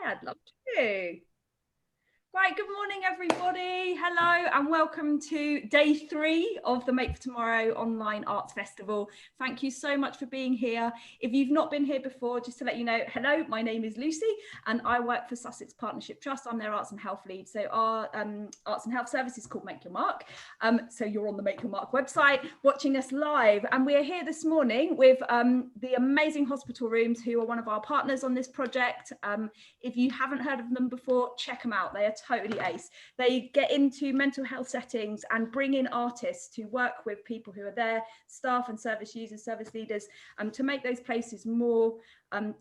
I'd love to. Right, good morning everybody. Hello and welcome to day 3 of the Make for Tomorrow Online Arts Festival. Thank you so much for being here. If you've not been here before, just to let you know, hello, my name is Lucy and I work for Sussex Partnership Trust. I'm their Arts and Health lead. So our Arts and Health service is called Make Your Mark. So you're on the Make Your Mark website watching us live, and we're here this morning with the amazing hospital rooms who are one of our partners on this project. If you haven't heard of them before, check them out. They are totally ace. They get into mental health settings and bring in artists to work with people who are there, staff and service users, service leaders, to make those places more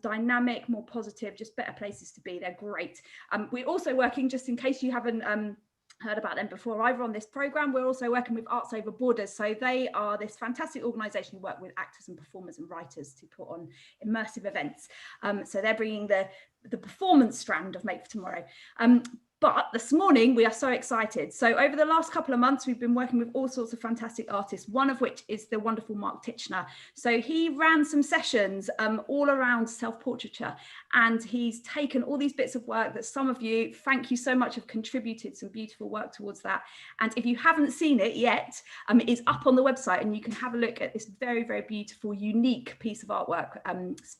dynamic, more positive, just better places to be. They're great. We're also working, just in case you haven't heard about them before either on this programme, we're also working with Arts Over Borders. So they are this fantastic organisation who work with actors and performers and writers to put on immersive events. So they're bringing the performance strand of Make for Tomorrow. But this morning we are so excited. So over the last couple of months, we've been working with all sorts of fantastic artists, one of which is the wonderful Mark Titchner. So he ran some sessions all around self-portraiture, and he's taken all these bits of work that some of you, thank you so much, have contributed some beautiful work towards that. And if you haven't seen it yet, it is up on the website and you can have a look at this very, very beautiful, unique piece of artwork,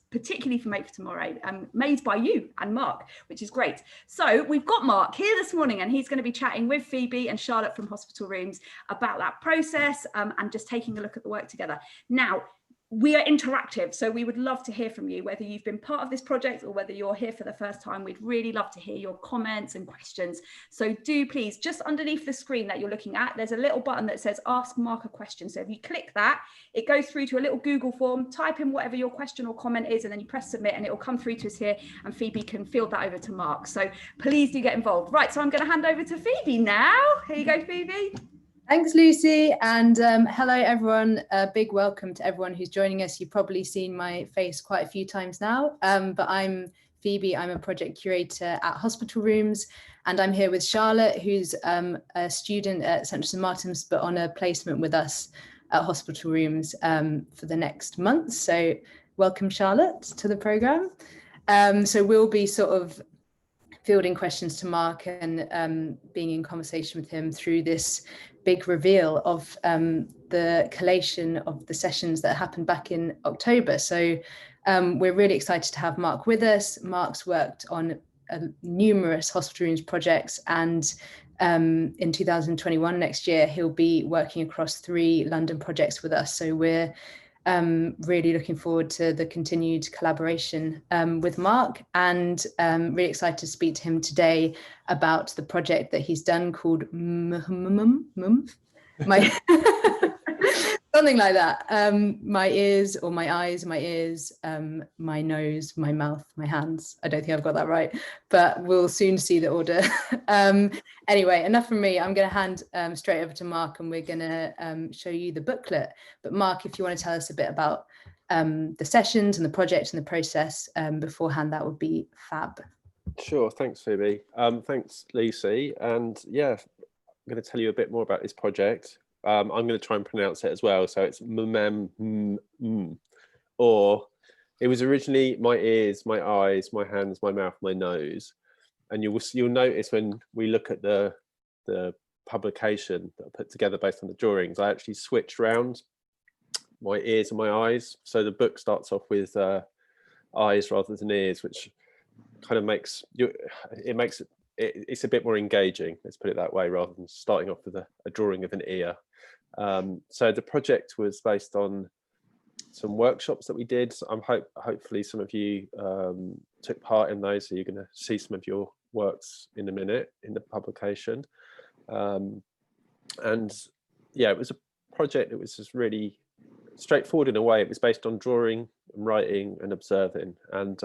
particularly for Make for Tomorrow, made by you and Mark, which is great. So we've got Mark here this morning and he's going to be chatting with Phoebe and Charlotte from Hospital Rooms about that process and just taking a look at the work together. Now, we are interactive, so we would love to hear from you, whether you've been part of this project or whether you're here for the first time. We'd really love to hear your comments and questions. So do please, just underneath the screen that you're looking at, there's a little button that says Ask Mark a Question. So if you click that, it goes through to a little Google form, type in whatever your question or comment is, and then you press submit and it will come through to us here and Phoebe can field that over to Mark. So please do get involved. Right, so I'm going to hand over to Phoebe now. Here you go, Phoebe. Thanks, Lucy, and hello, everyone. A big welcome to everyone who's joining us. You've probably seen my face quite a few times now, but I'm Phoebe. I'm a project curator at Hospital Rooms, and I'm here with Charlotte, who's a student at Central St Martin's, but on a placement with us at Hospital Rooms for the next month. So welcome, Charlotte, to the programme. So we'll be sort of fielding questions to Mark and being in conversation with him through this big reveal of the collation of the sessions that happened back in October. So we're really excited to have Mark with us. Mark's worked on numerous Hospital Rooms projects, and in 2021, next year, he'll be working across 3 London projects with us. So we're really looking forward to the continued collaboration with Mark, and really excited to speak to him today about the project that he's done called Mememhmmmn, something like that. My ears, or my eyes, my ears, my nose, my mouth, my hands. I don't think I've got that right, but we'll soon see the order. Anyway, enough from me. I'm going to hand straight over to Mark, and we're going to show you the booklet. But Mark, if you want to tell us a bit about the sessions and the project and the process beforehand, that would be fab. Sure, thanks, Phoebe. Thanks, Lucy. And yeah, I'm going to tell you a bit more about this project. I'm going to try and pronounce it as well. So it's Mememhmmmn, or it was originally my ears, my eyes, my hands, my mouth, my nose. And you'll notice when we look at the publication that I put together based on the drawings, I actually switched around my ears and my eyes. So the book starts off with eyes rather than ears, which kind of makes it's a bit more engaging, let's put it that way, rather than starting off with a drawing of an ear. So the project was based on some workshops that we did. Hopefully some of you took part in those, so you're going to see some of your works in a minute in the publication. And yeah, it was a project that was just really straightforward in a way. It was based on drawing and writing and observing, and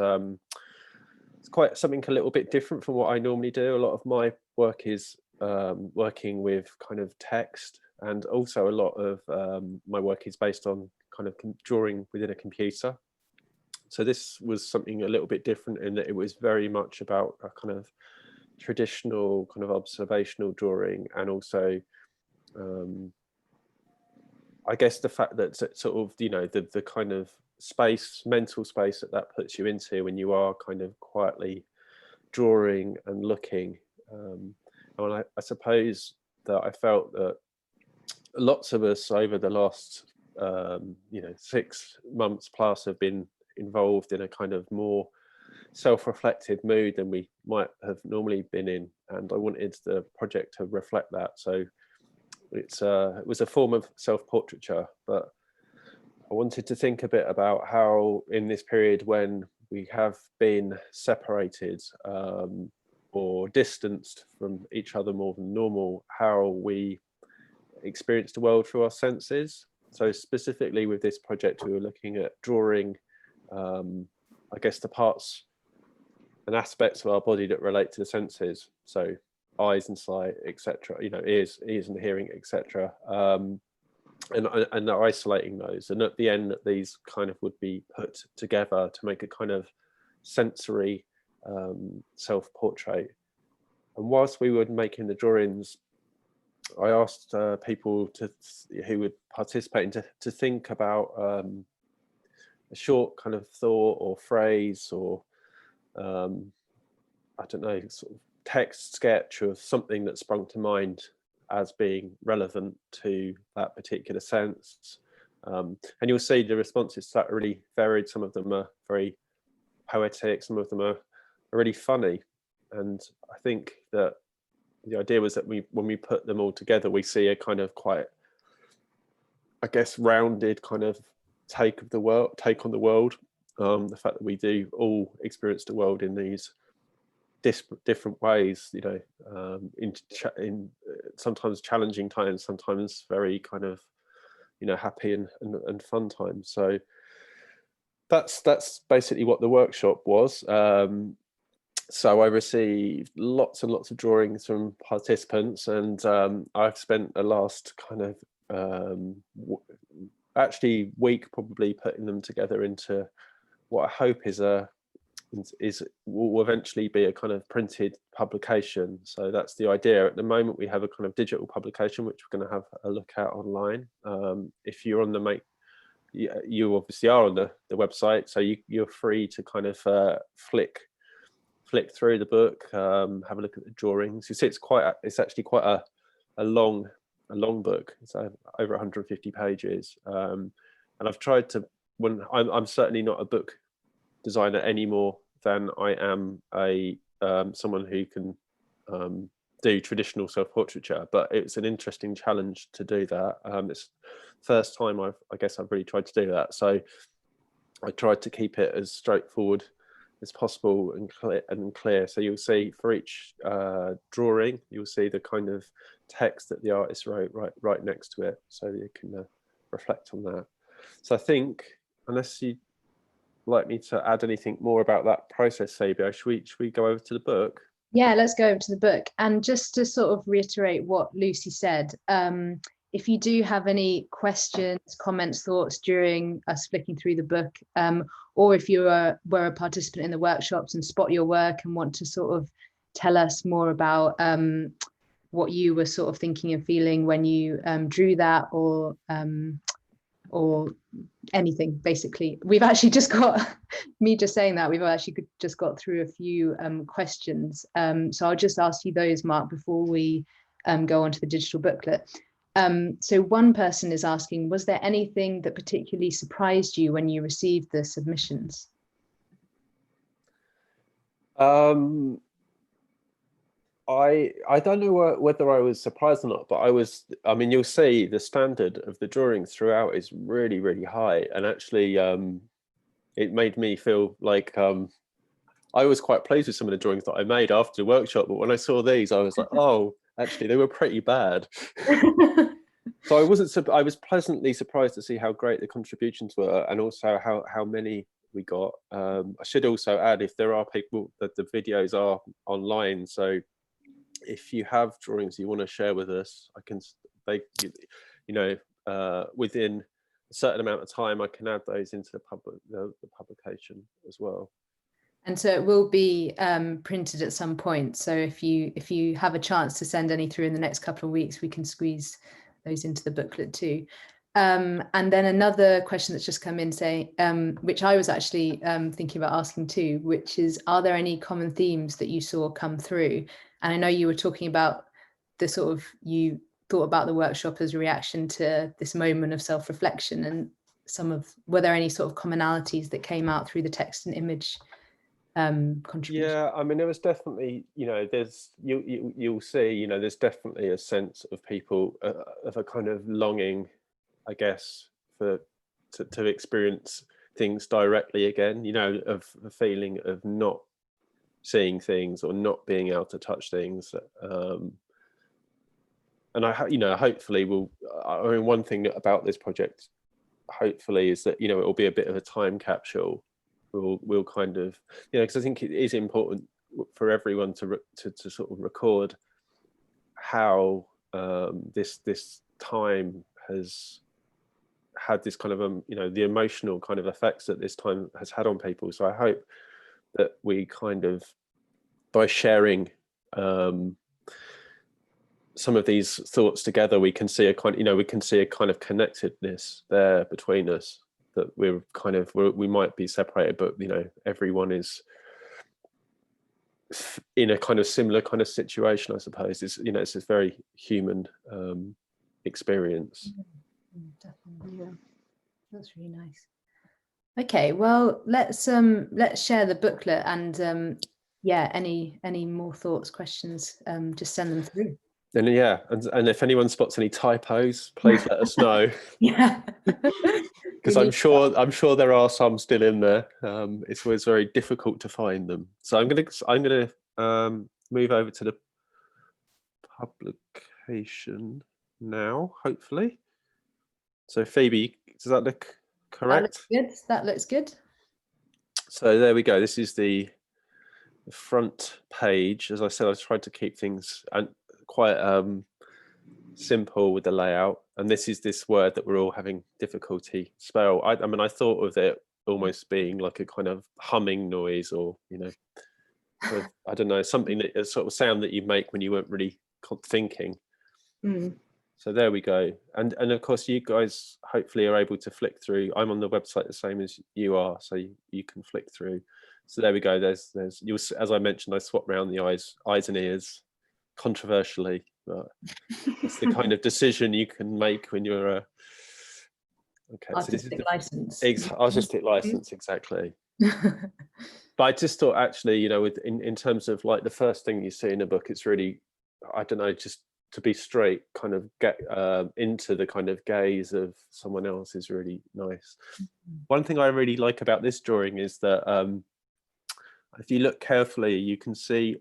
it's quite something a little bit different from what I normally do. A lot of my work is working with kind of text, and also a lot of my work is based on kind of drawing within a computer. So this was something a little bit different in that it was very much about a kind of traditional kind of observational drawing, and also I guess the fact that sort of, you know, the kind of mental space that puts you into when you are kind of quietly drawing and looking. And I suppose that I felt that lots of us over the last 6 months plus have been involved in a kind of more self-reflective mood than we might have normally been in, and I wanted the project to reflect that. So it was a form of self-portraiture, but I wanted to think a bit about how in this period when we have been separated or distanced from each other more than normal, how we experience the world through our senses. So specifically with this project, we were looking at drawing, I guess, the parts and aspects of our body that relate to the senses. So eyes and sight, etc. Ears and hearing, etc. And isolating those. And at the end, these kind of would be put together to make a kind of sensory self-portrait. And whilst we were making the drawings, I asked people who would participate to think about a short kind of thought or phrase or I don't know, sort of text sketch of something that sprung to mind as being relevant to that particular sense. And you'll see the responses to that are really varied. Some of them are very poetic, some of them are really funny. And I think that the idea was that when we put them all together, we see a kind of quite, I guess, rounded kind of take on the world. The fact that we do all experience the world in these different ways, in sometimes challenging times, sometimes very kind of, happy and fun times. So that's basically what the workshop was. So I received lots and lots of drawings from participants, and I've spent the last kind of actually week probably putting them together into what I hope will eventually be a kind of printed publication. So that's the idea. At the moment, we have a kind of digital publication, which we're going to have a look at online. If you're on you obviously are on the website, so you're free to kind of flick through the book, have a look at the drawings. You see, it's actually quite a long book. It's over 150 pages, and I've tried to. When I'm certainly not a book designer any more than I am someone who can do traditional self-portraiture, but it's an interesting challenge to do that. It's the first time I guess I've really tried to do that, so I tried to keep it as straightforward as possible and clear. So you'll see for each drawing, you'll see the kind of text that the artist wrote right next to it, so you can reflect on that. So I think, unless you'd like me to add anything more about that process, Fabio, should we go over to the book? Yeah, let's go over to the book. And just to sort of reiterate what Lucy said, if you do have any questions, comments, thoughts during us flicking through the book, or if you were a participant in the workshops and spot your work and want to sort of tell us more about what you were sort of thinking and feeling when you drew that, or anything, basically. We've actually just got, me just saying that, we've actually just got through a few questions. So I'll just ask you those, Mark, before we go on to the digital booklet. So one person is asking, was there anything that particularly surprised you when you received the submissions? I don't know whether I was surprised or not, but I mean, you'll see the standard of the drawings throughout is really, really high. And actually, it made me feel like I was quite pleased with some of the drawings that I made after the workshop. But when I saw these, I was like, oh, actually, they were pretty bad. So I was pleasantly surprised to see how great the contributions were, and also how many we got. I should also add, if there are people that the videos are online, so if you have drawings you want to share with us, within a certain amount of time, I can add those into the publication as well. And so it will be printed at some point. So if you have a chance to send any through in the next couple of weeks, we can squeeze those into the booklet too. And then another question that's just come in saying, which I was actually thinking about asking too, which is, are there any common themes that you saw come through? And I know you were talking about the sort of, you thought about the workshop as a reaction to this moment of self-reflection, and were there any sort of commonalities that came out through the text and image contribution? Yeah, I mean, there was definitely, there's you'll see, there's definitely a sense of people of a kind of longing, I guess, to experience things directly again, of a feeling of not seeing things or not being able to touch things. And hopefully one thing about this project, hopefully, is that, it will be a bit of a time capsule. We'll kind of, because I think it is important for everyone to sort of record how this time has had this kind of the emotional kind of effects that this time has had on people. So I hope that we kind of, by sharing some of these thoughts together, we can see a kind of connectedness there between us, that we might be separated, but everyone is in a kind of similar kind of situation, I suppose. It's a very human experience. Definitely. Yeah, that's really nice. Okay, well, let's share the booklet, and yeah, any more thoughts, questions, just send them through. And yeah, and if anyone spots any typos, please let us know. Yeah. Because I'm sure there are some still in there. It's always very difficult to find them. So I'm gonna move over to the publication now, hopefully. So Phoebe, does that look correct? That looks good. So there we go. This is the front page. As I said, I tried to keep things quite simple with the layout, and this is this word that we're all having difficulty spell. I mean, I thought of it almost being like a kind of humming noise, or sort of, I don't know, something that a sort of sound that you make when you weren't really thinking. So there we go. And of course, you guys hopefully are able to flick through. I'm on the website the same as you are, so you can flick through. So there we go. There's as I mentioned, I swapped around the eyes and ears, controversially, but it's the kind of decision you can make when you're artistic license. Artistic license, exactly. But I just thought, actually, in terms of like the first thing you see in a book, it's really, I don't know, just to be straight, kind of get into the kind of gaze of someone else is really nice. One thing I really like about this drawing is that if you look carefully, you can see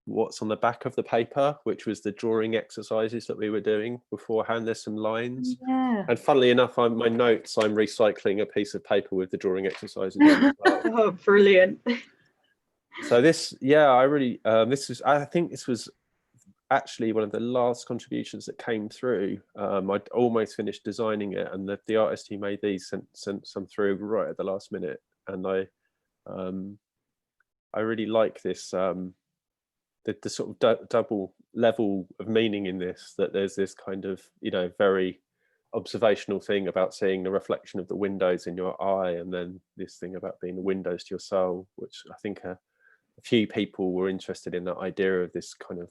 what's on the back of the paper, which was the drawing exercises that we were doing beforehand. There's some lines. Yeah. And funnily enough, my notes, I'm recycling a piece of paper with the drawing exercises on as well. Oh, brilliant. So this, yeah, I really, I think this was actually one of the last contributions that came through. I'd almost finished designing it, and the artist who made these sent some through right at the last minute. And I really like this, the sort of double level of meaning in this, that there's this kind of, very observational thing about seeing the reflection of the windows in your eye, and then this thing about being the windows to your soul, which I think a few people were interested in, that idea of this kind of,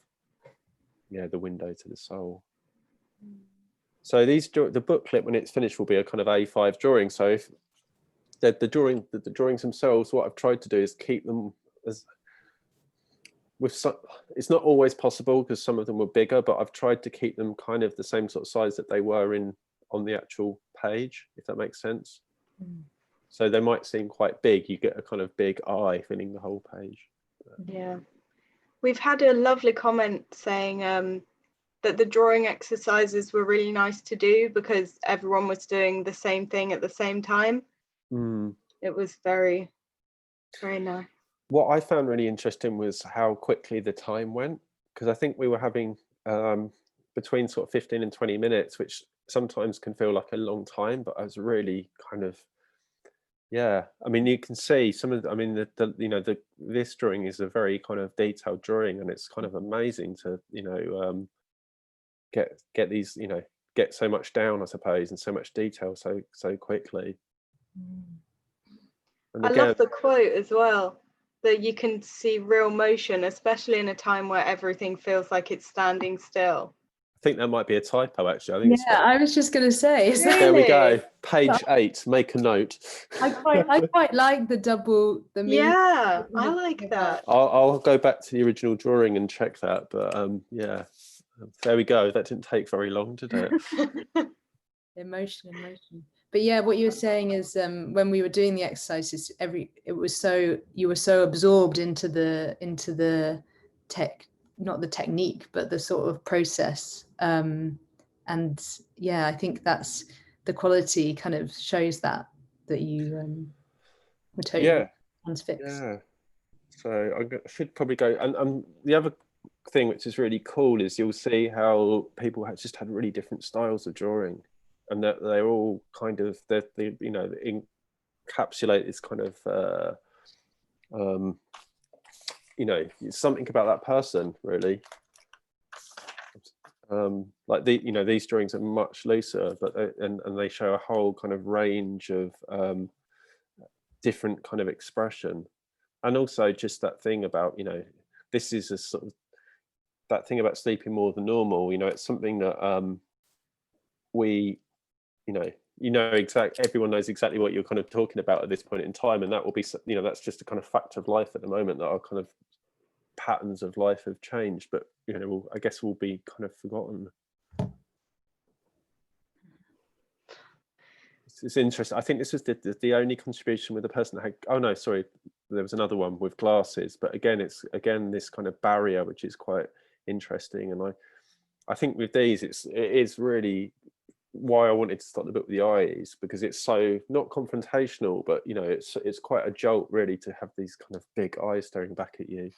the window to the soul. So the booklet, when it's finished, will be a kind of A5 drawing. So if the drawings themselves, what I've tried to do is keep them as, it's not always possible because some of them were bigger, but I've tried to keep them kind of the same sort of size that they were on the actual page, if that makes sense. So they might seem quite big. You get a kind of big eye filling the whole page. Yeah, we've had a lovely comment saying that the drawing exercises were really nice to do because everyone was doing the same thing at the same time. It was very, very nice. What I found really interesting was how quickly the time went, because I think we were having between sort of 15 and 20 minutes, which sometimes can feel like a long time, but I was really kind of, yeah, I mean, you can see some of I mean, this drawing is a very kind of detailed drawing, and it's kind of amazing to, get these, get so much down, I suppose, and so much detail so quickly. And I again, love the quote as well, that you can see real motion, especially in a time where everything feels like it's standing still. I think that might be a typo, actually. I think it's Yeah, I was just going to say. Is that, there we Really? go. Page 8. Make a note. I quite like the meaning. Yeah, I like that. I'll go back to the original drawing and check that. But yeah, there we go. That didn't take very long, did it? Emotion. But yeah, what you were saying is when we were doing the exercises, you were so absorbed into the tech, not the technique, but the sort of process. And yeah, I think that's the quality kind of shows that you were totally transfixed. Yeah. So I should probably go. And the other thing which is really cool is you'll see how people have just had really different styles of drawing, and that they're all kind of they encapsulate this kind of something about that person, really. Like these drawings are much looser, but and they show a whole kind of range of different kind of expression. And also just that thing about, this is a sort of that thing about sleeping more than normal. It's something that everyone knows exactly what you're kind of talking about at this point in time, and that will be, that's just a kind of fact of life at the moment, that our kind of patterns of life have changed, but I guess will be kind of forgotten. It's interesting. I think this was the only contribution with the person that had, oh no, sorry, there was another one with glasses, but again, it's this kind of barrier, which is quite interesting. And I think with these, it is really why I wanted to start the book with the eyes, because it's so not confrontational, but it's quite a jolt really to have these kind of big eyes staring back at you.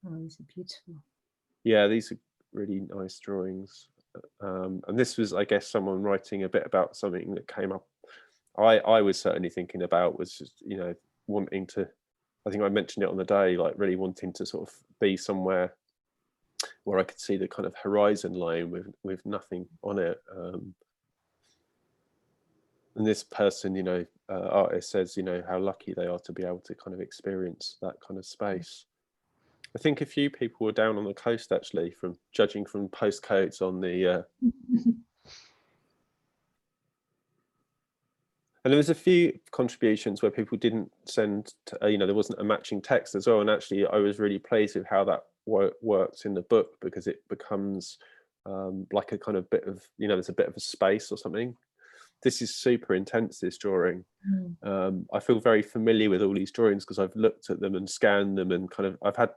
Oh, these are beautiful. Yeah, these are really nice drawings. And this was, I guess, someone writing a bit about something that came up. I was certainly thinking about was just, wanting to, I think I mentioned it on the day, like really wanting to sort of be somewhere where I could see the kind of horizon line with nothing on it. And this person, artist says, how lucky they are to be able to kind of experience that kind of space. I think a few people were down on the coast, actually, from judging from postcodes on the. And there was a few contributions where people didn't send, there wasn't a matching text as well. And actually, I was really pleased with how that works in the book, because it becomes like a kind of bit of, there's a bit of a space or something. This is super intense, this drawing. I feel very familiar with all these drawings because I've looked at them and scanned them, and kind of I've had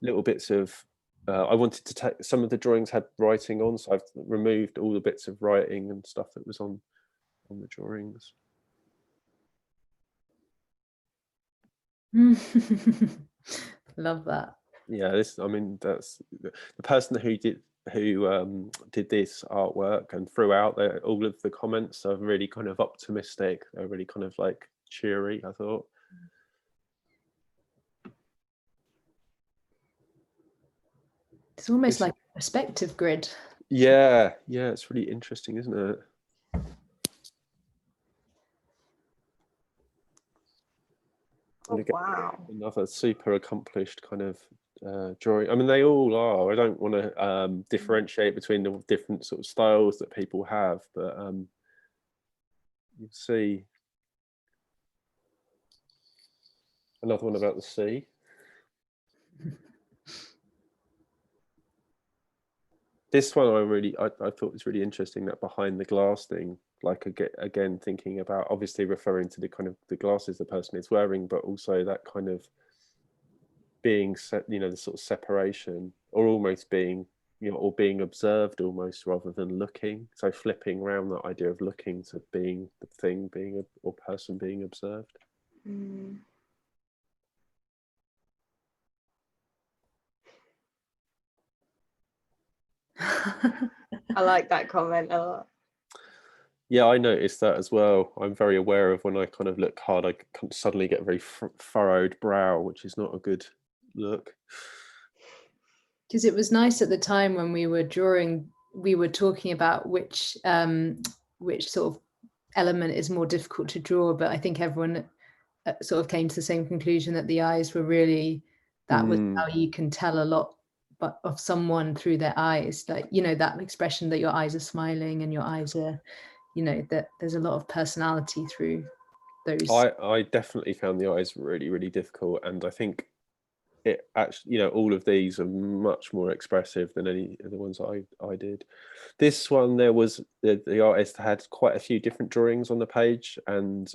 little bits of I wanted to take, some of the drawings had writing on, so I've removed all the bits of writing and stuff that was on the drawings. Love that. Yeah, that's the person who did this artwork, and throughout all of the comments are really kind of optimistic. They're really kind of like cheery, I thought. It's almost like a perspective grid. Yeah, it's really interesting, isn't it? Oh, wow. Another super accomplished kind of drawing. I mean, they all are. I don't want to differentiate between the different sort of styles that people have, but you'll see another one about the sea. This one I thought was really interesting, that behind the glass thing, like again thinking about, obviously referring to the kind of the glasses the person is wearing, but also that kind of being the sort of separation, or almost being or being observed almost rather than looking. So flipping around that idea of looking to being the thing being or person being observed. I like that comment a lot. Yeah, I noticed that as well. I'm very aware of when I kind of look hard, I can suddenly get a very furrowed brow, which is not a good look. Because it was nice at the time when we were drawing we were talking about which sort of element is more difficult to draw, but I think everyone sort of came to the same conclusion that the eyes were really, that was how you can tell a lot but of someone through their eyes, like, you know, that expression that your eyes are smiling and your eyes are, you know, that there's a lot of personality through those. I definitely found the eyes really, really difficult, and I think it actually, you know, all of these are much more expressive than any of the ones I did. This one, there was the artist had quite a few different drawings on the page, and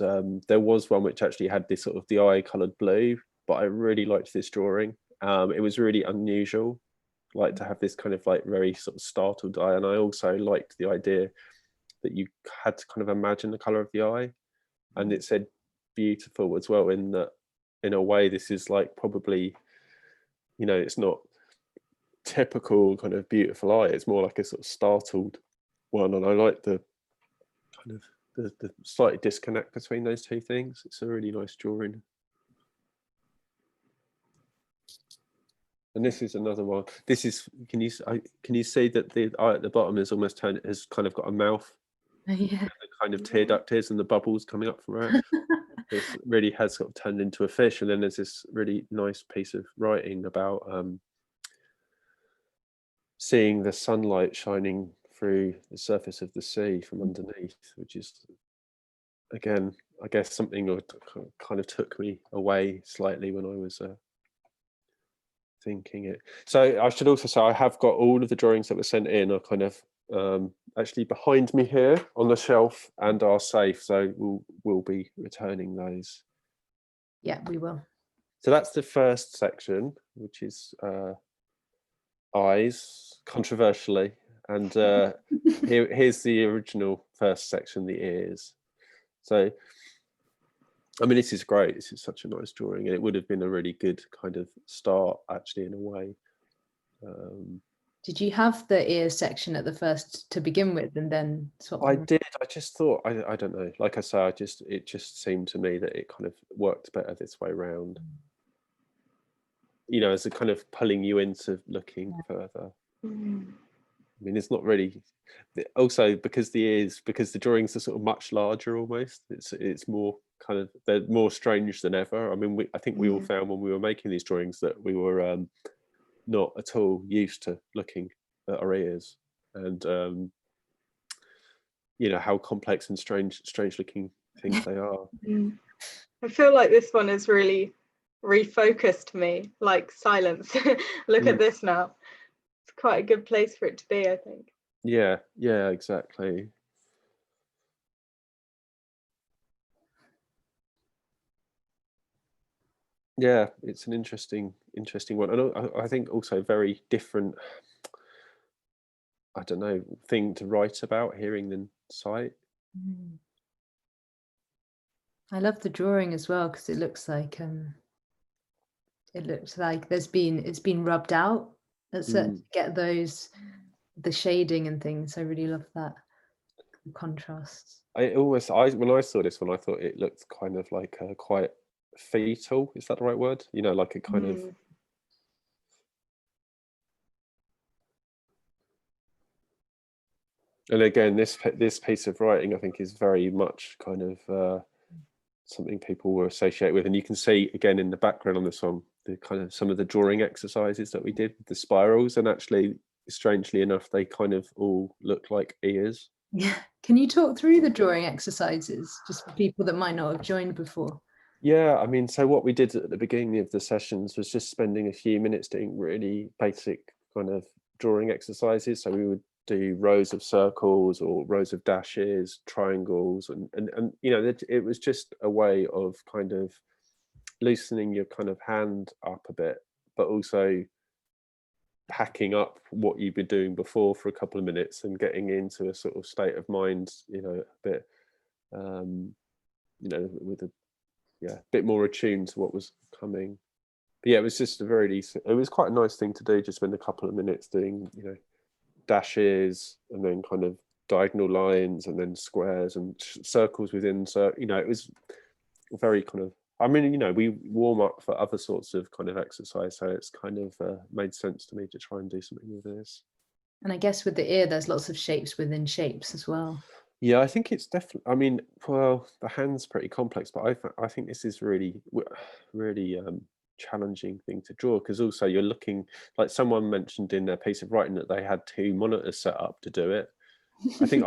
there was one which actually had this sort of the eye coloured blue, but I really liked this drawing. It was really unusual, like to have this kind of like very sort of startled eye, and I also liked the idea that you had to kind of imagine the colour of the eye, and it said beautiful as well, in that in a way this is like probably, you know, it's not typical kind of beautiful eye, it's more like a sort of startled one, and I like the kind of the slight disconnect between those two things. It's a really nice drawing. And this is another one. This is, can you see that the eye at the bottom is almost turned, has kind of got a mouth, Yeah, the kind of tear duct is, and the bubbles coming up from it. This really has sort of turned into a fish. And then there's this really nice piece of writing about seeing the sunlight shining through the surface of the sea from underneath, which is, again, I guess something that kind of took me away slightly when I was thinking it. So I should also say I have got all of the drawings that were sent in are kind of actually behind me here on the shelf and are safe, so we'll be returning those. yeah, we will. So that's the first section, which is eyes, controversially, and here's the original first section, the ears. So I mean, this is great. This is such a nice drawing, and it would have been a really good kind of start, actually, in a way. Did you have the ears section at the first to begin with, and then swap I them? did. I just thought, I don't know. Like I say, it just seemed to me that it kind of worked better this way round. You know, as a kind of pulling you into looking further. I mean, it's not really. Also, because the drawings are sort of much larger, almost. It's more kind of, they're more strange than ever. I mean, I think we all found when we were making these drawings that we were not at all used to looking at our ears, and you know how complex and strange looking things they are. I feel like this one has really refocused me, like silence. Look at this now. It's quite a good place for it to be, I think. Yeah, exactly. Yeah, it's an interesting one, and I think also very different, I don't know, thing to write about, hearing than sight. I love the drawing as well, because it looks like it's been rubbed out to get those, the shading and things. I really love that, the contrasts. When I saw this one, I thought it looked kind of like quite fetal. Is that the right word? You know, like a kind of. And again, this piece of writing, I think, is very much kind of something people will associate with. And you can see again in the background on this one, the kind of some of the drawing exercises that we did with the spirals, and actually, strangely enough, they kind of all look like ears. Yeah. Can you talk through the drawing exercises, just for people that might not have joined before? Yeah, I mean, so what we did at the beginning of the sessions was just spending a few minutes doing really basic kind of drawing exercises. So we would do rows of circles or rows of dashes, triangles, and you know, it was just a way of kind of loosening your kind of hand up a bit, but also packing up what you've been doing before for a couple of minutes and getting into a sort of state of mind, you know, a bit you know, with a bit more attuned to what was coming. But yeah, it was just it was quite a nice thing to do, just spend a couple of minutes doing, you know, dashes and then kind of diagonal lines and then squares and circles within. So, you know, it was very kind of, I mean, you know, we warm up for other sorts of kind of exercise, so it's kind of made sense to me to try and do something with this. And I guess with the ear, there's lots of shapes within shapes as well. Yeah, I think it's definitely, I mean, well, the hand's pretty complex, but I think this is really, really challenging thing to draw, because also you're looking, like someone mentioned in their piece of writing that they had 2 monitors set up to do it. I think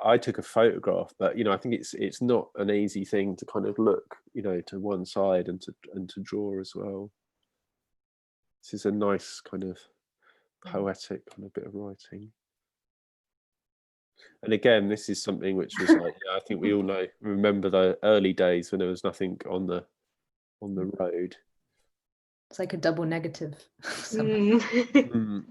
I took a photograph, but I think it's not an easy thing to kind of look, to one side and to draw as well. This is a nice kind of poetic kind of bit of writing. And again, this is something which was like, I think we all remember the early days when there was nothing on the road. It's like a double negative. Mm.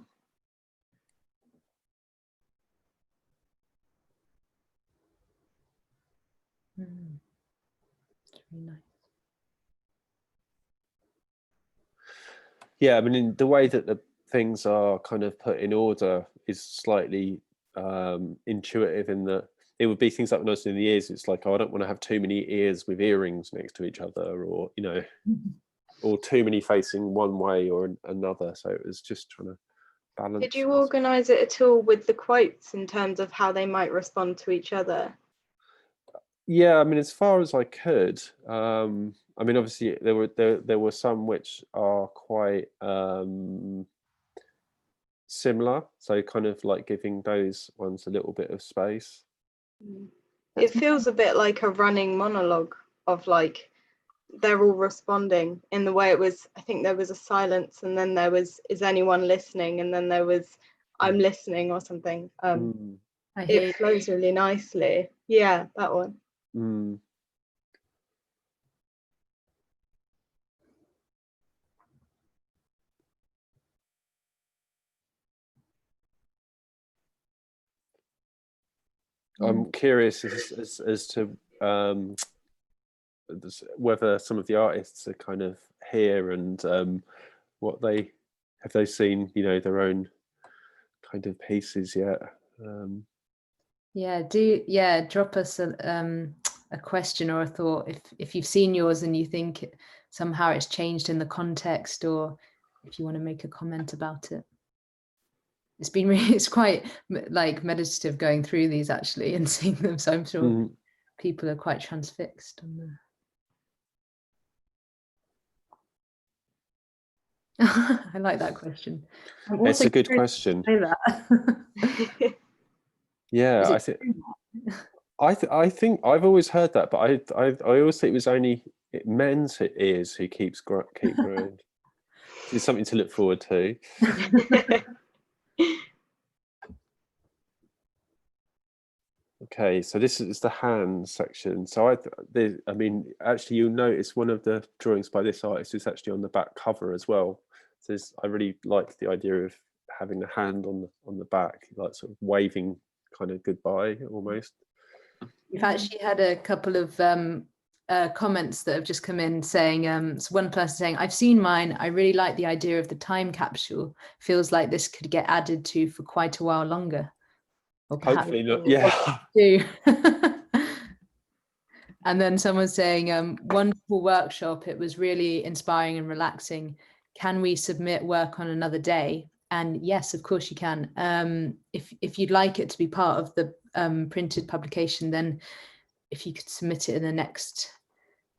It's really nice. Yeah, I mean, the way that the things are kind of put in order is slightly intuitive, in that it would be things like when I was doing the ears, it's like, oh, I don't want to have too many ears with earrings next to each other, or or too many facing one way or another. So it was just trying to balance. Did you organise it at all with the quotes in terms of how they might respond to each other? Yeah, I mean, as far as I could. I mean, obviously there were some which are quite similar, so kind of like giving those ones a little bit of space. It feels a bit like a running monologue of like they're all responding in the way it was. I think there was a silence, and then there was, is anyone listening, and then there was, I'm listening, or something. It flows really nicely. Yeah, that one. I'm curious as to whether some of the artists are kind of here, and what they seen, their own kind of pieces yet. Drop us a question or a thought if you've seen yours and you think somehow it's changed in the context, or if you want to make a comment about it. It's been really, it's quite like meditative going through these actually and seeing them, so I'm sure people are quite transfixed on the I like that question. It's a good question. Yeah, I think I've always heard that, but I always think it was only men's ears who keep growing. It's something to look forward to. Okay, so this is the hand section. So I mean, actually, you'll notice one of the drawings by this artist is actually on the back cover as well. So I really like the idea of having the hand on the back, like sort of waving kind of goodbye almost. We've actually had a couple of comments that have just come in saying, so one person saying, I've seen mine, I really like the idea of the time capsule. Feels like this could get added to for quite a while longer. Or perhaps hopefully not. Yeah. And then someone's saying, wonderful workshop. It was really inspiring and relaxing. Can we submit work on another day? And yes, of course you can. If you'd like it to be part of the printed publication, then if you could submit it in the next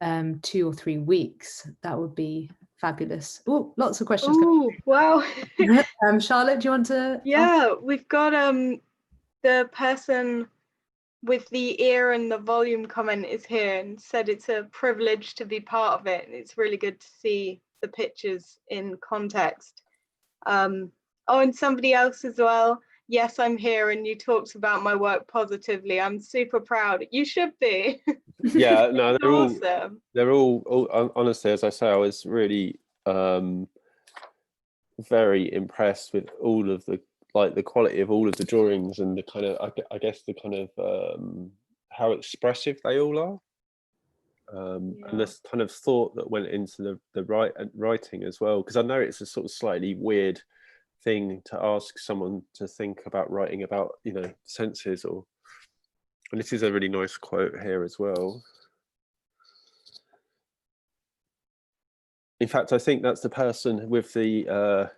2 or 3 weeks, that would be fabulous. Oh, lots of questions. Oh, wow. Charlotte, do you want to? Yeah, we've got the person with the ear and the volume comment is here and said it's a privilege to be part of it. It's really good to see the pictures in context. Oh, and somebody else as well. Yes, I'm here and you talked about my work positively. I'm super proud. You should be. Yeah, no, they're awesome. They're all honestly, as I say, I was really very impressed with all of the quality of all of the drawings, and the kind of I guess the kind of how expressive they all are, and this kind of thought that went into the writing as well, because I know it's a sort of slightly weird thing to ask someone to think about writing about senses, and this is a really nice quote here as well. In fact, I think that's the person with the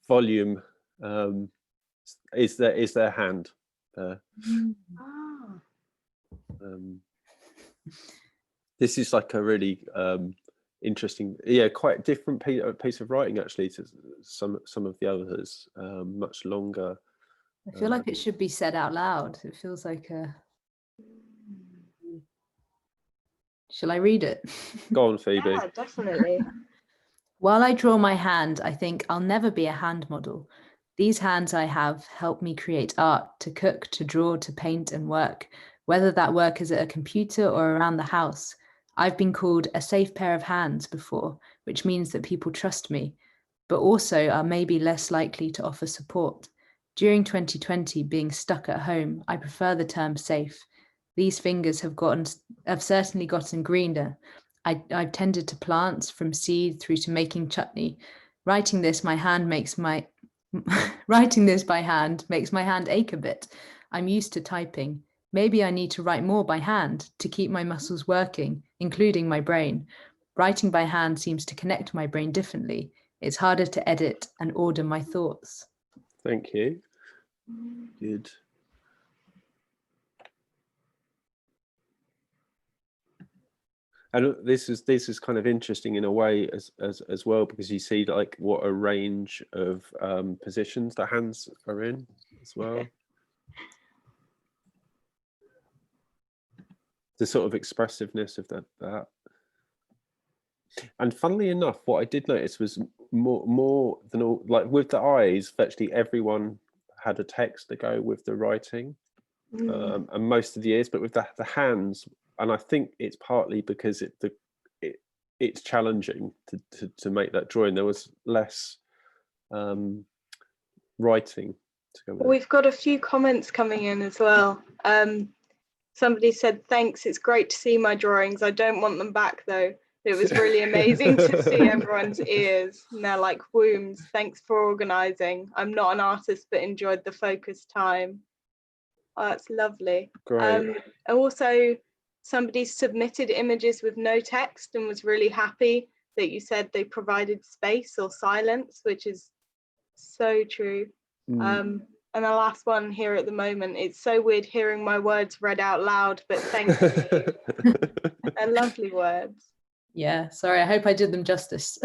volume is their hand there. Ah. This is like a really interesting, quite different piece of writing actually to some of the others. Much longer. I feel like it should be said out loud. It feels like a. Shall I read it? Go on, Phoebe. Yeah, definitely. While I draw my hand, I think I'll never be a hand model. These hands I have help me create art, to cook, to draw, to paint and work, whether that work is at a computer or around the house. I've been called a safe pair of hands before, which means that people trust me, but also are maybe less likely to offer support. During 2020, being stuck at home, I prefer the term safe. These fingers have certainly gotten greener. I've tended to plants from seed through to making chutney. Writing this by hand makes my hand ache a bit. I'm used to typing. Maybe I need to write more by hand to keep my muscles working, including my brain. Writing by hand seems to connect my brain differently. It's harder to edit and order my thoughts. Thank you. Good. And this is kind of interesting in a way as well, because you see like what a range of positions the hands are in as well. The sort of expressiveness of that. And funnily enough, what I did notice was more than all, like with the eyes, virtually everyone had a text to go with the writing, and most of the ears, but with the hands. And I think it's partly because it's challenging to make that drawing. There was less writing to go with it. We've got a few comments coming in as well. Somebody said, thanks, it's great to see my drawings. I don't want them back though. It was really amazing to see everyone's ears. And they're like, wombs, thanks for organising. I'm not an artist, but enjoyed the focused time. Oh, that's lovely. Great. Also, somebody submitted images with no text and was really happy that you said they provided space or silence, which is so true. And the last one here at the moment, it's so weird hearing my words read out loud, but thank you. They're lovely words. Yeah, sorry, I hope I did them justice.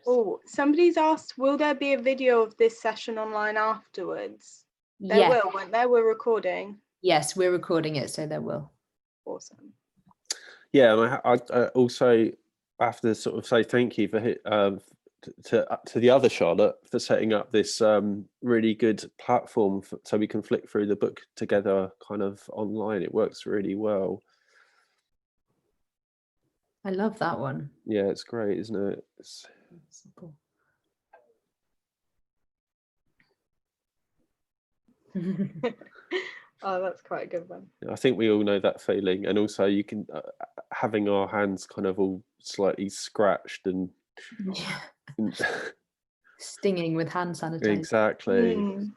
Oh, somebody's asked, will there be a video of this session online afterwards? There will, won't there? We're recording. Yes, we're recording it, so there will. Awesome. Yeah, and I also have to sort of say thank you for to the other Charlotte for setting up this really good platform so we can flick through the book together kind of online. It works really well. I love that one. Yeah, it's great, isn't it? It's simple. Oh, that's quite a good one. I think we all know that feeling, and also you can having our hands kind of all slightly scratched and stinging with hand sanitizer. Exactly.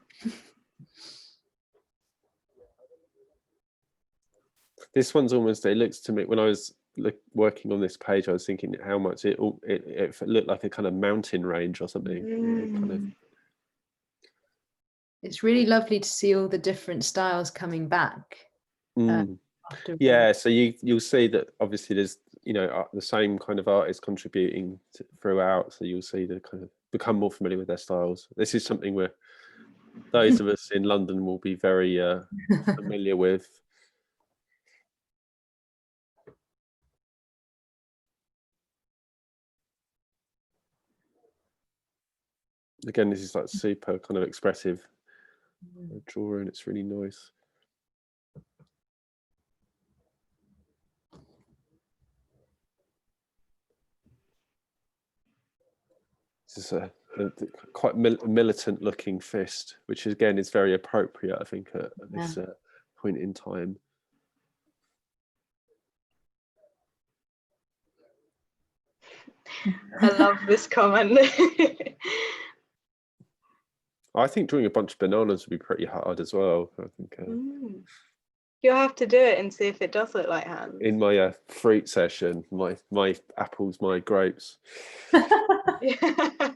This one's almost, it looks to me, when I was working on this page, I was thinking how much it looked like a kind of mountain range or something. Kind of. It's really lovely to see all the different styles coming back. Yeah, so you'll see that obviously there's, you know, the same kind of art is contributing throughout, so you'll see the kind of become more familiar with their styles. This is something where those of us in London will be very familiar with. Again, this is like super kind of expressive drawing. It's really nice. This is a quite militant looking fist, which again is very appropriate, I think, at this point in time. I love this comment. I think drawing a bunch of bananas would be pretty hard as well. I think. You'll have to do it and see if it does look like hands. In my fruit session, my apples, my grapes. Yeah.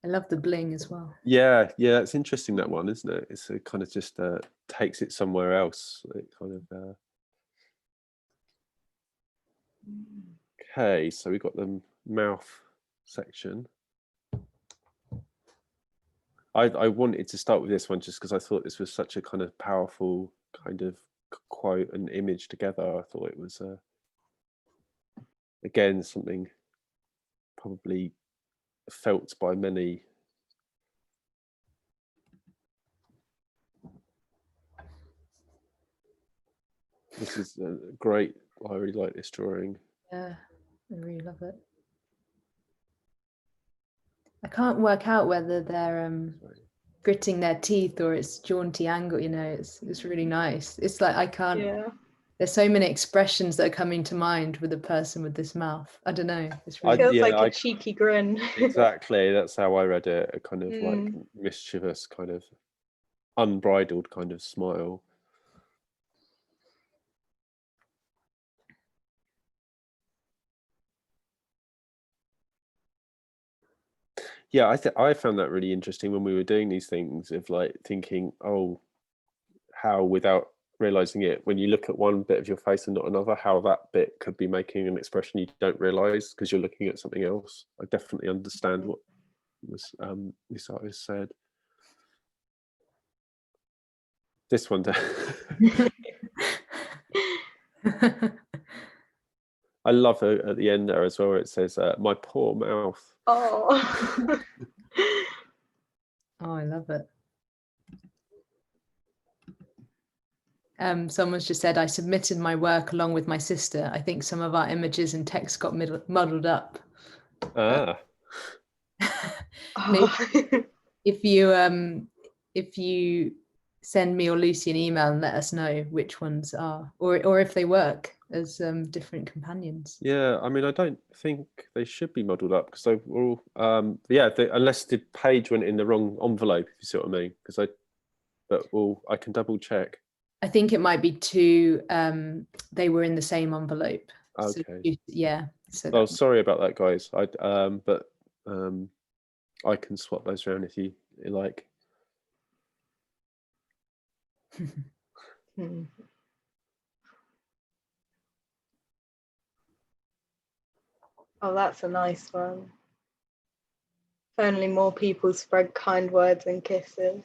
I love the bling as well. Yeah, it's interesting, that one, isn't it? It's a kind of just takes it somewhere else. It kind of okay, so we got the mouth section. I wanted to start with this one just because I thought this was such a kind of powerful kind of quote and image together. I thought it was again something probably felt by many. This is great. I really like this drawing. Yeah, I really love it. I can't work out whether they're gritting their teeth or it's jaunty angle, you know. It's really nice. It's like I can't. Yeah. There's so many expressions that are coming to mind with a person with this mouth. I don't know. It's really Feels like a cheeky grin. Exactly, that's how I read it. A kind of like mischievous, kind of unbridled kind of smile. Yeah, I found that really interesting when we were doing these things, of like thinking, oh, how without realizing it, when you look at one bit of your face and not another, how that bit could be making an expression you don't realize because you're looking at something else. I definitely understand what was this artist said. This one. I love it at the end there as well, where it says, my poor mouth. Oh. Oh, I love it. Someone's just said, I submitted my work along with my sister. I think some of our images and text got muddled up. Ah. If you send me or Lucy an email and let us know which ones are, or if they work as different companions. Yeah, I mean, I don't think they should be muddled up because they were all, unless the page went in the wrong envelope, if you see what I mean. But I can double check. I think it might be two. They were in the same envelope. Okay. So, yeah. So sorry about that, guys. I can swap those around if you like. Oh, that's a nice one. If only more people spread kind words and kisses.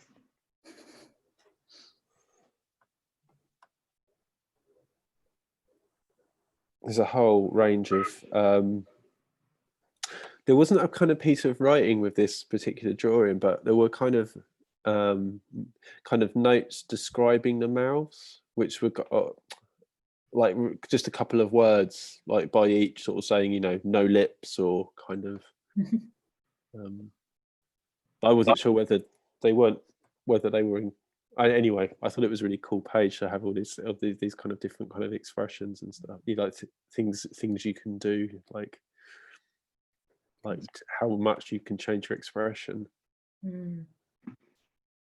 There's a whole range of there wasn't a kind of piece of writing with this particular drawing, but there were kind of notes describing the mouths, which were like just a couple of words, like by each, sort of saying, you know, no lips, or kind of I wasn't sure whether they were in. Anyway, I thought it was a really cool page to have all these kind of different kind of expressions and stuff. You like things you can do, like how much you can change your expression. And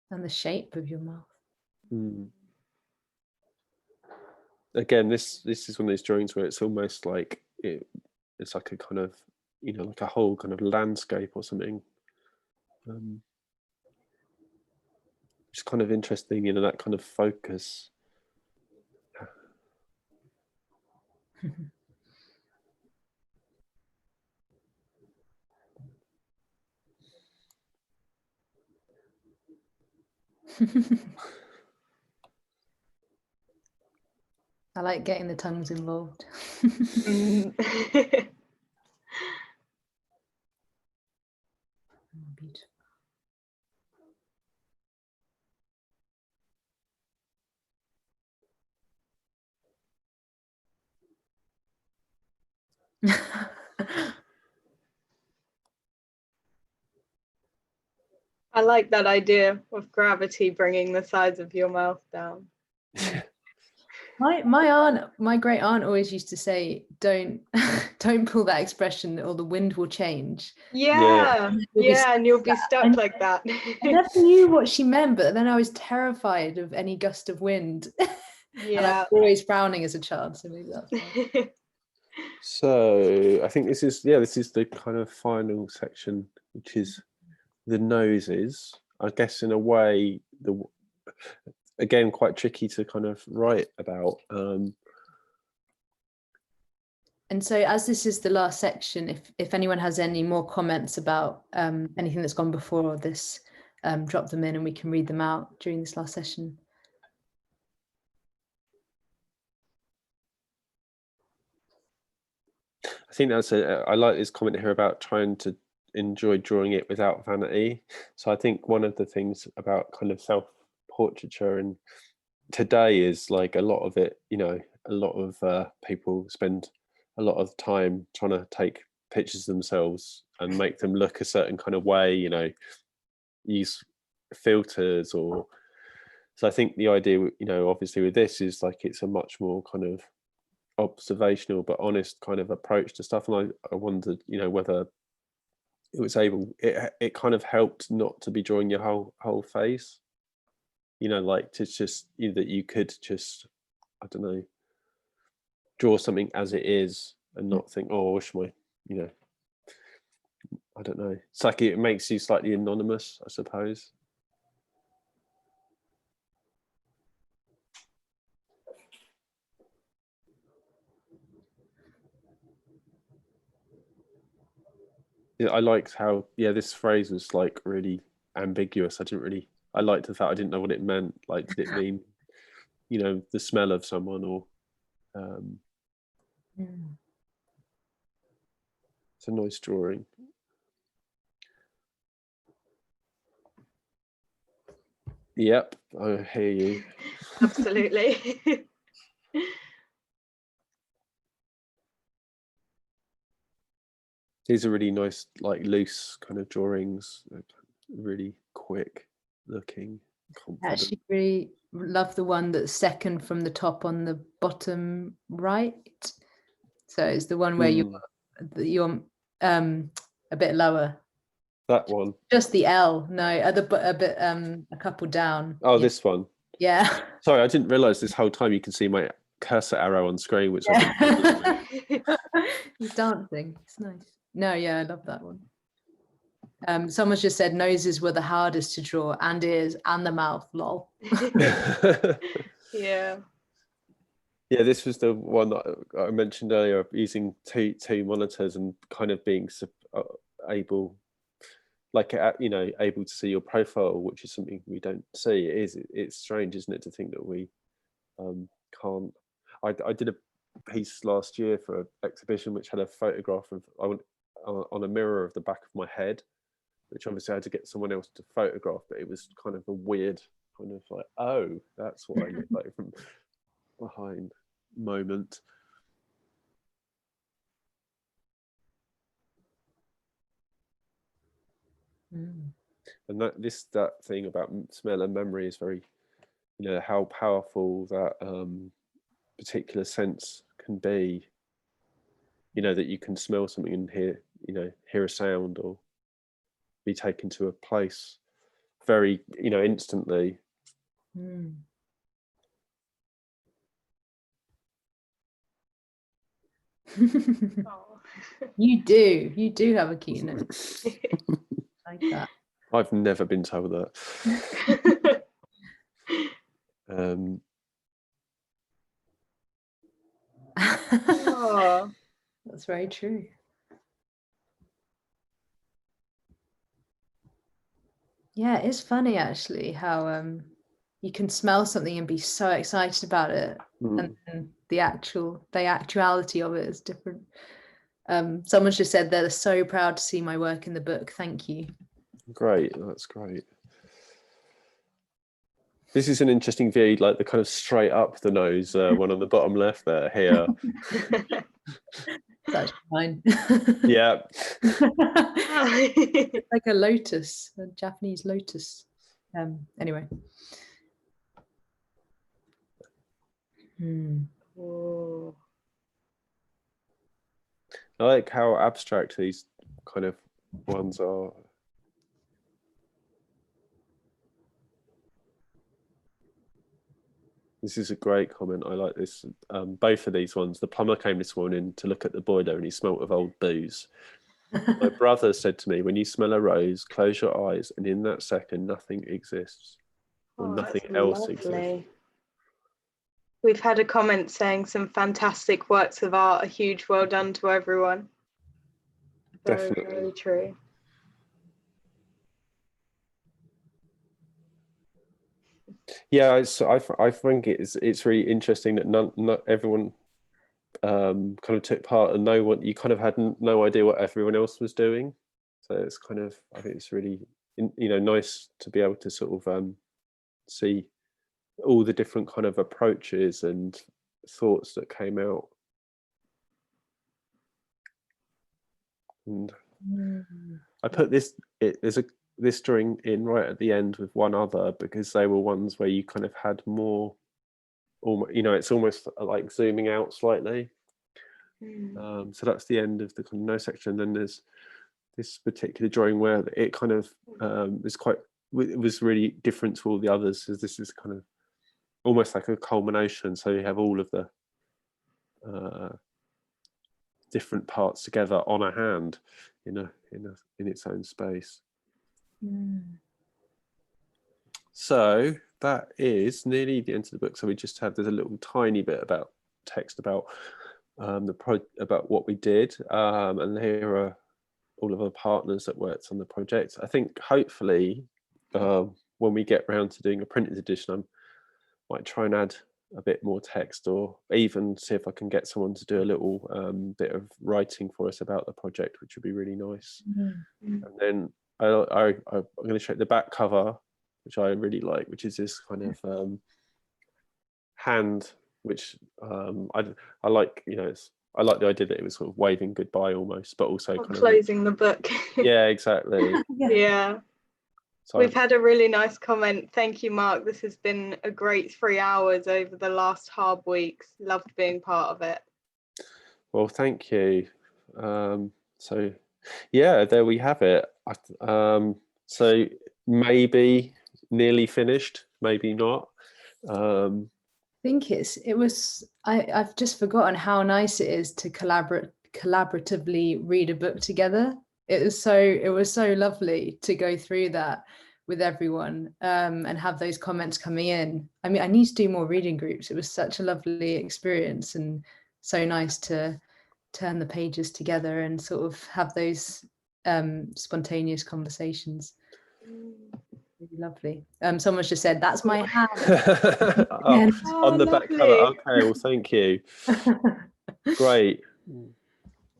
the shape of your mouth. Again, this is one of those drawings where it's almost like it's like a kind of, you know, like a whole kind of landscape or something. It's kind of interesting, you know, that kind of focus. I like getting the tongues involved. Beautiful. I like that idea of gravity bringing the sides of your mouth down. My great aunt always used to say, don't pull that expression or the wind will change. Yeah, and you'll be stuck like that. I never knew what she meant, but then I was terrified of any gust of wind. Yeah. And I was always frowning as a child, so maybe that's why. So I think this is the kind of final section, which is the noses. I guess in a way, again, quite tricky to kind of write about. And so as this is the last section, if anyone has any more comments about anything that's gone before this, drop them in and we can read them out during this last session. I think I like this comment here about trying to enjoy drawing it without vanity. So I think one of the things about kind of self-portraiture and today is like a lot of it, a lot of people spend a lot of time trying to take pictures themselves and make them look a certain kind of way, use filters so I think the idea, obviously with this is like it's a much more kind of observational but honest kind of approach to stuff, and I wondered whether it was it kind of helped not to be drawing your whole face, like to just that you could just, I don't know, draw something as it is and not think, oh, I wish my, I don't know, it's like it makes you slightly anonymous, I suppose. Yeah, I liked how this phrase was like really ambiguous. I liked the fact I didn't know what it meant. Like, did it mean the smell of someone, or it's a nice drawing. Yep, I hear you. Absolutely. These are really nice, like loose kind of drawings, really quick looking, confident. I actually really love the one that's second from the top on the bottom right. So it's the one where you're a bit lower. That one. Just the L. No, a couple down. Oh, yeah. This one. Yeah. Sorry, I didn't realize this whole time you can see my cursor arrow on screen, which He's dancing. It's nice. No, yeah, I love that one. Someone's just said noses were the hardest to draw, and ears and the mouth. Lol. Yeah. Yeah, this was the one that I mentioned earlier, using two monitors and kind of being able, like able to see your profile, which is something we don't see. It's strange, isn't it, to think that we can't. I did a piece last year for an exhibition which had a photograph of on a mirror of the back of my head, which obviously I had to get someone else to photograph, but it was kind of a weird kind of like, oh, that's what I look like from behind moment. And that thing about smell and memory is very, how powerful that particular sense can be, that you can smell something and hear a sound or be taken to a place very, instantly. You do have a cuteness. Like that. I've never been told that. Oh. That's very true. Yeah, it's funny actually how you can smell something and be so excited about it, and the actuality of it is different. Someone's just said they're so proud to see my work in the book. Thank you. Great, that's great. This is an interesting view, like the kind of straight up the nose one on the bottom left there here. That's fine. Yeah. It's like a lotus, a Japanese lotus. Anyway. Ooh. I like how abstract these kind of ones are. This is a great comment. I like this. Both of these ones. The plumber came this morning to look at the boiler and he smelt of old booze. My brother said to me, when you smell a rose, close your eyes, and in that second, nothing exists. Or nothing That's else lovely. exists. We've had a comment saying some fantastic works of art. A huge well done to everyone. Very, Definitely. very true. Yeah, I think it's really interesting that not everyone kind of took part, and you kind of had no idea what everyone else was doing. So it's kind of, I think it's really nice to be able to sort of see all the different kind of approaches and thoughts that came out. And I put this drawing in right at the end with one other because they were ones where you kind of had more, it's almost like zooming out slightly. So that's the end of the kind of no section. And then there's this particular drawing where it kind of it was really different to all the others, because this is kind of almost like a culmination. So you have all of the different parts together on a hand in its own space. So that is nearly the end of the book. So we just have, there's a little tiny bit about text about about what we did, and here are all of our partners that worked on the project. I think hopefully when we get round to doing a printed edition, I might try and add a bit more text, or even see if I can get someone to do a little bit of writing for us about the project, which would be really nice. And then I'm going to show the back cover, which I really like, which is this kind of hand, which I like. I like the idea that it was sort of waving goodbye almost, but also kind closing the book. Yeah, exactly. Yeah. So we've had a really nice comment. Thank you, Mark. This has been a great 3 hours over the last hard weeks. Loved being part of it. Well, thank you. So yeah, there we have it. So maybe nearly finished, maybe not. I think I've just forgotten how nice it is to collaboratively read a book together. It was so lovely to go through that with everyone, and have those comments coming in. I mean, I need to do more reading groups. It was such a lovely experience, and so nice to turn the pages together and sort of have those spontaneous conversations. Really lovely. Someone's just said, that's my hand. On the back cover. Okay, well, thank you. Great.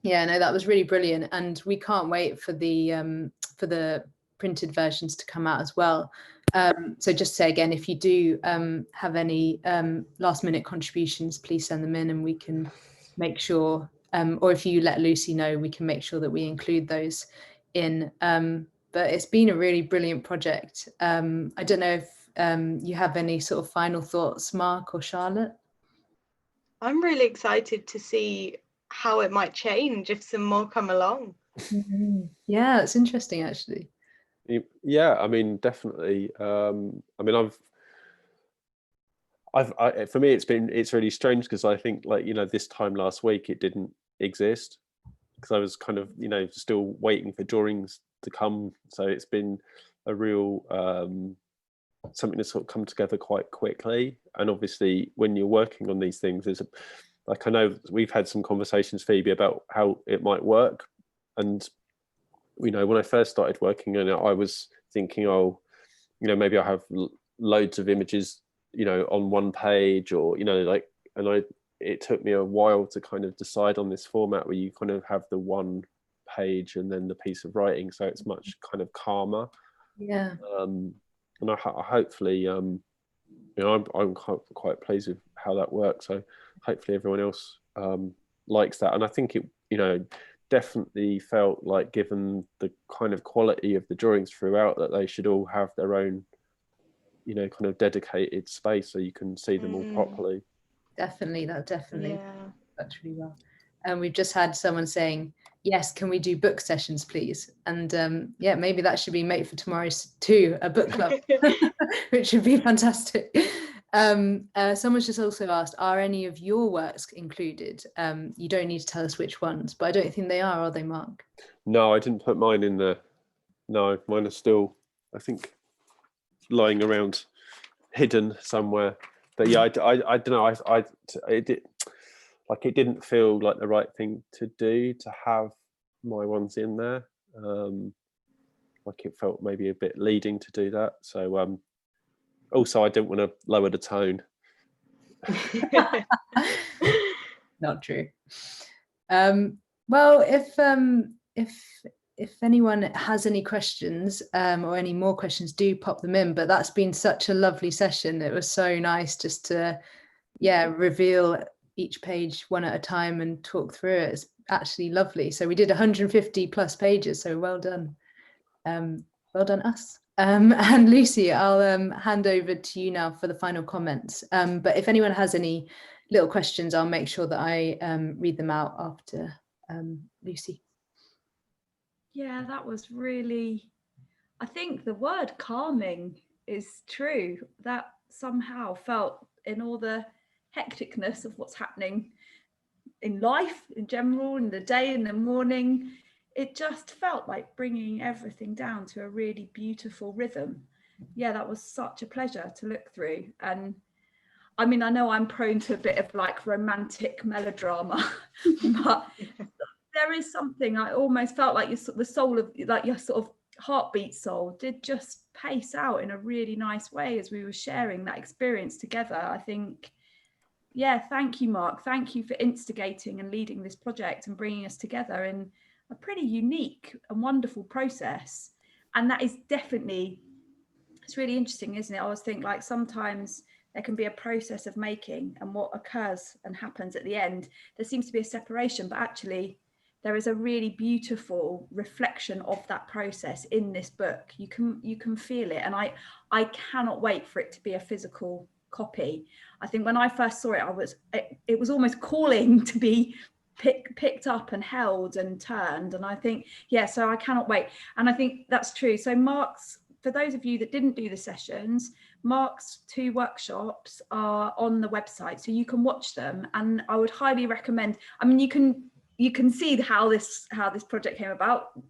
Yeah, no, that was really brilliant, and we can't wait for the printed versions to come out as well. So just say again, if you do have any last minute contributions, please send them in, and we can make sure, or if you let Lucy know, we can make sure that we include those in. But it's been a really brilliant project. I don't know if you have any sort of final thoughts, Mark or Charlotte? I'm really excited to see how it might change if some more come along. Yeah, it's interesting actually. Yeah, I mean, definitely. I mean, for me, it's really strange, because I think, like, this time last week it didn't exist, because I was kind of still waiting for drawings to come. So it's been a real something that's sort of come together quite quickly. And obviously, when you're working on these things, I know we've had some conversations, Phoebe, about how it might work. And when I first started working on it, I was thinking, maybe I have loads of images, on one page, or it took me a while to kind of decide on this format where you kind of have the one page and then the piece of writing, so it's much kind of calmer. Yeah. And I hopefully, I'm quite pleased with how that works. So hopefully everyone else likes that. And I think it, definitely felt like, given the kind of quality of the drawings throughout, that they should all have their own, kind of dedicated space so you can see them all properly. Definitely, that definitely Yeah. works really well. And we've just had someone saying, yes, can we do book sessions, please? And yeah, maybe that should be Mate for Tomorrow's too, a book club, which would be fantastic. Someone's just also asked, are any of your works included? You don't need to tell us which ones, but I don't think they are they, Mark? No, I didn't put mine in there. No, mine are still, I think, lying around hidden somewhere. But yeah, I don't know. It didn't feel like the right thing to do to have my ones in there. Like it felt maybe a bit leading to do that. So also I didn't want to lower the tone. Not true. Well, if anyone has any questions or any more questions, do pop them in. But that's been such a lovely session. It was so nice just to, reveal each page one at a time and talk through it. It's actually lovely. So we did 150 plus pages. So well done. Well done us. And Lucy, I'll hand over to you now for the final comments. But if anyone has any little questions, I'll make sure that I read them out after Lucy. Yeah, that was really, I think the word calming is true. That somehow felt in all the hecticness of what's happening in life in general, in the day, in the morning, it just felt like bringing everything down to a really beautiful rhythm. Yeah, that was such a pleasure to look through. And I mean, I know I'm prone to a bit of like romantic melodrama, but there is something, I almost felt like the soul of, like your sort of heartbeat soul did just pace out in a really nice way as we were sharing that experience together. I think, yeah, thank you, Mark. Thank you for instigating and leading this project and bringing us together in a pretty unique and wonderful process. And that is definitely, it's really interesting, isn't it? I always think like sometimes there can be a process of making, and what occurs and happens at the end, there seems to be a separation, but actually there is a really beautiful reflection of that process in this book. You can feel it, and I cannot wait for it to be a physical copy. I think when I first saw it, it was almost calling to be picked up and held and turned. And I think, yeah, so I cannot wait. And I think that's true. So Mark's, for those of you that didn't do the sessions, Mark's 2 workshops are on the website, so you can watch them. And I would highly recommend, I mean, you can see how this project came about.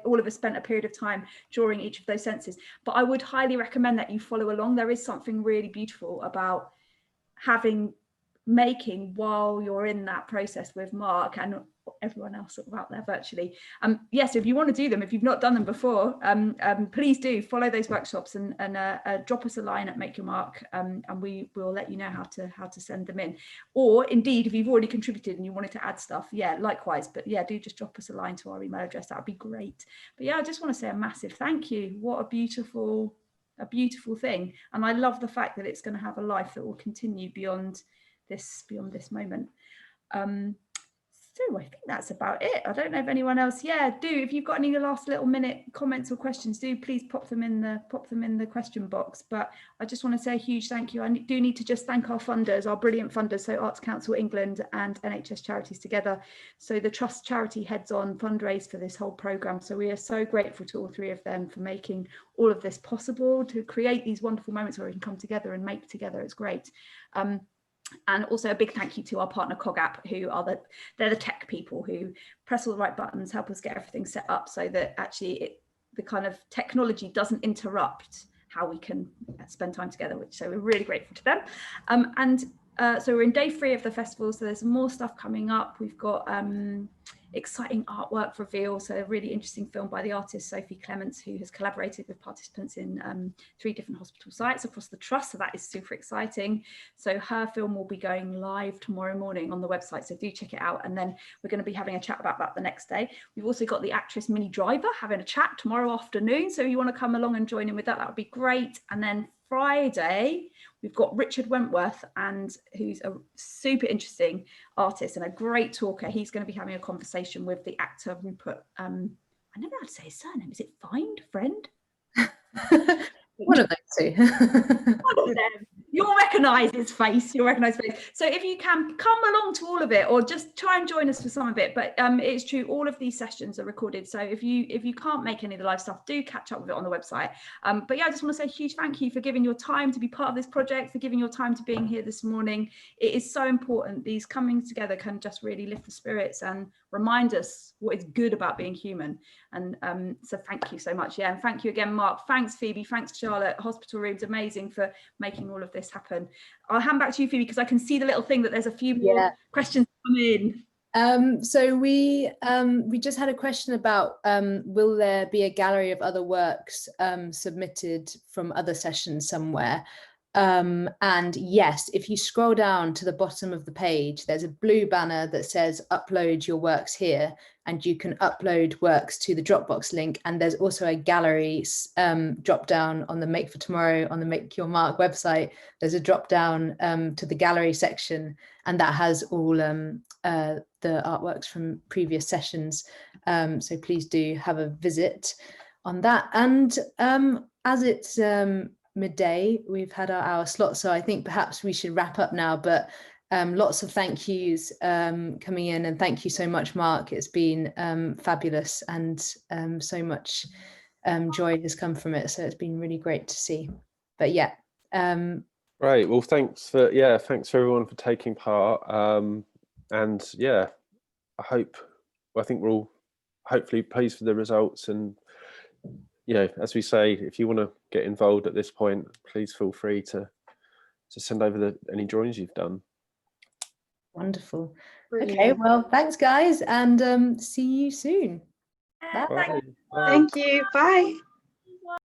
All of us spent a period of time drawing each of those senses, but I would highly recommend that you follow along. There is something really beautiful about making while you're in that process with Mark and everyone else sort of out there virtually. Yes, if you want to do them, if you've not done them before, please do follow those workshops and drop us a line at Make Your Mark, and we will let you know how to send them in. Or indeed, if you've already contributed and you wanted to add stuff, yeah, likewise. But yeah, do just drop us a line to our email address. That would be great. But yeah, I just want to say a massive thank you. What a beautiful thing. And I love the fact that it's going to have a life that will continue beyond this moment. So I think that's about it. I don't know if anyone else, if you've got any last little minute comments or questions, do please pop them in the question box. But I just want to say a huge thank you. I do need to just thank our funders, our brilliant funders, so Arts Council England and NHS Charities Together. So the Trust charity heads on fundraise for this whole programme. So we are so grateful to all 3 of them for making all of this possible, to create these wonderful moments where we can come together and make together. It's great. And also a big thank you to our partner CogApp, who are they're the tech people who press all the right buttons, help us get everything set up so that actually the kind of technology doesn't interrupt how we can spend time together, so we're really grateful to them. So we're in day 3 of the festival, so there's more stuff coming up. We've got exciting artwork reveal, so a really interesting film by the artist Sophie Clements, who has collaborated with participants in 3 different hospital sites across the trust, so that is super exciting. So her film will be going live tomorrow morning on the website, so do check it out. And then we're going to be having a chat about that the next day. We've also got the actress Minnie Driver having a chat tomorrow afternoon, so if you want to come along and join in with that, that would be great. And then Friday we've got Richard Wentworth, and who's a super interesting artist and a great talker. He's going to be having a conversation with the actor Rupert. I never know how to say his surname. Is it Friend? One of those 2. One of them. You'll recognise his face. You'll recognise his face. So if you can come along to all of it, or just try and join us for some of it. But it's true, all of these sessions are recorded. So if you can't make any of the live stuff, do catch up with it on the website. But yeah, I just want to say a huge thank you for giving your time to be part of this project, for giving your time to being here this morning. It is so important. These coming together can just really lift the spirits and remind us what is good about being human. And so thank you so much. Yeah, and thank you again, Mark. Thanks, Phoebe. Thanks, Charlotte. Hospital Room's amazing for making all of this happen. I'll hand back to you, Phoebe, because I can see the little thing that there's a few more questions come in. So we just had a question about will there be a gallery of other works submitted from other sessions somewhere? And yes, if you scroll down to the bottom of the page, there's a blue banner that says upload your works here, and you can upload works to the Dropbox link. And there's also a gallery drop down on the Make for Tomorrow on the Make Your Mark website. There's a drop down to the gallery section, and that has all the artworks from previous sessions. So please do have a visit on that. And as it's midday, we've had our hour slot, so I think perhaps we should wrap up now, but lots of thank yous coming in, and thank you so much, Mark. It's been fabulous, and so much joy has come from it, so it's been really great to see. But yeah, right, well, thanks for everyone for taking part, and yeah, I think we're all hopefully pleased with the results. And you know, as we say, if you want to get involved at this point, please feel free to send over any drawings you've done. Wonderful. Brilliant. Okay, well, thanks guys, and see you soon. Bye. Thank you. Bye.